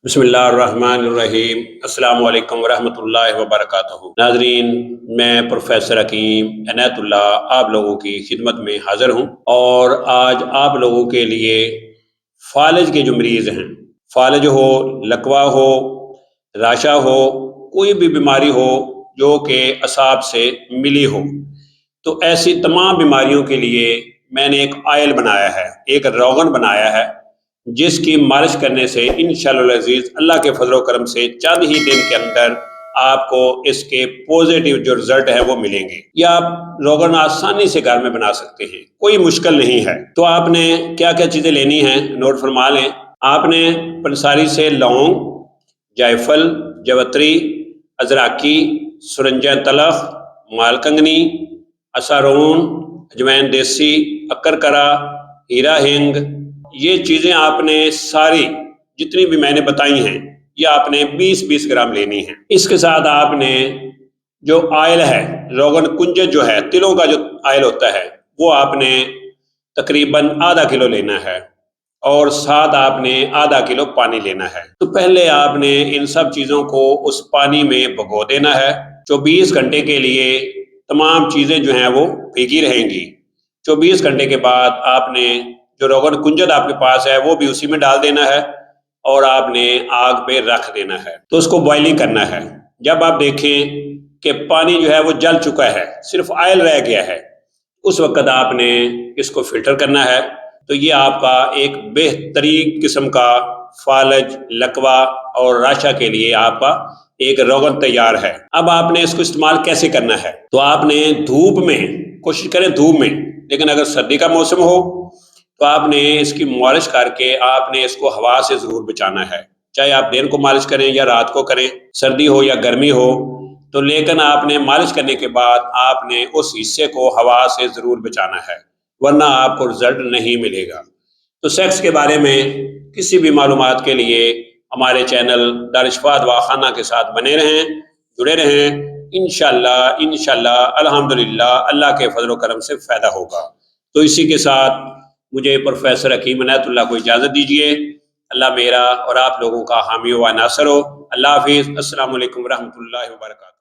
بسم اللہ الرحمن الرحیم۔ السلام علیکم ورحمۃ اللہ وبرکاتہ۔ ناظرین، میں پروفیسر حکیم عنایت اللہ آپ لوگوں کی خدمت میں حاضر ہوں، اور آج آپ لوگوں کے لیے فالج کے جو مریض ہیں، فالج ہو، لکوہ ہو، راشا ہو، کوئی بھی بیماری ہو جو کہ اعصاب سے ملی ہو، تو ایسی تمام بیماریوں کے لیے میں نے ایک آئل بنایا ہے، ایک روغن بنایا ہے، جس کی مالش کرنے سے انشاءاللہ العزیز اللہ کے فضل و کرم سے چند ہی دن کے اندر آپ کو اس کے پوزیٹیو جو رزلٹ ہے وہ ملیں گے۔ یہ آپ روغن آسانی سے گھر میں بنا سکتے ہیں، کوئی مشکل نہیں ہے۔ تو آپ نے کیا کیا چیزیں لینی ہیں نوٹ فرما لیں۔ آپ نے پنساری سے لونگ، جائفل، جوتری، ازراکی، سرنجہ تلخ، مالکنگنی، اسارون، اجوین دیسی، اکرکرا، ہیرا ہنگ، یہ چیزیں آپ نے ساری جتنی بھی میں نے بتائی ہیں یہ آپ نے 20-20 گرام لینی ہے۔ اس کے ساتھ آپ نے جو آئل ہے، روغن کنجد جو ہے، تلوں کا جو آئل ہوتا ہے، وہ آپ نے تقریباً آدھا کلو لینا ہے، اور ساتھ آپ نے آدھا کلو پانی لینا ہے۔ تو پہلے آپ نے ان سب چیزوں کو اس پانی میں بھگو دینا ہے۔ 24 گھنٹے کے لیے تمام چیزیں جو ہیں وہ بھیگی رہیں گی۔ 24 گھنٹے کے بعد آپ نے جو روغن کنجد آپ کے پاس ہے وہ بھی اسی میں ڈال دینا ہے، اور آپ نے آگ پہ رکھ دینا ہے۔ تو اس کو بوائلنگ کرنا ہے۔ جب آپ دیکھیں کہ پانی جو ہے وہ جل چکا ہے، صرف آئل رہ گیا ہے، اس وقت آپ نے اس کو فلٹر کرنا ہے۔ تو یہ آپ کا ایک بہترین قسم کا فالج، لکوہ اور راشا کے لیے آپ کا ایک روغن تیار ہے۔ اب آپ نے اس کو استعمال کیسے کرنا ہے؟ تو آپ نے دھوپ میں کوشش کریں، دھوپ میں، لیکن اگر سردی کا موسم ہو تو آپ نے اس کی مالش کر کے آپ نے اس کو ہوا سے ضرور بچانا ہے، چاہے آپ دن کو مالش کریں یا رات کو کریں، سردی ہو یا گرمی ہو، تو لیکن آپ نے مالش کرنے کے بعد آپ نے اس حصے کو ہوا سے ضرور بچانا ہے، ورنہ آپ کو رزلٹ نہیں ملے گا۔ تو سیکس کے بارے میں کسی بھی معلومات کے لیے ہمارے چینل دارالشفا دواخانہ کے ساتھ بنے رہیں، جڑے رہیں۔ انشاءاللہ الحمدللہ اللہ کے فضل و کرم سے فائدہ ہوگا۔ تو اسی کے ساتھ مجھے پروفیسر حکیم عنایت اللہ کو اجازت دیجیے۔ اللہ میرا اور آپ لوگوں کا حامی و ناصر ہو۔ اللہ حافظ۔ السلام علیکم ورحمۃ اللہ وبرکاتہ۔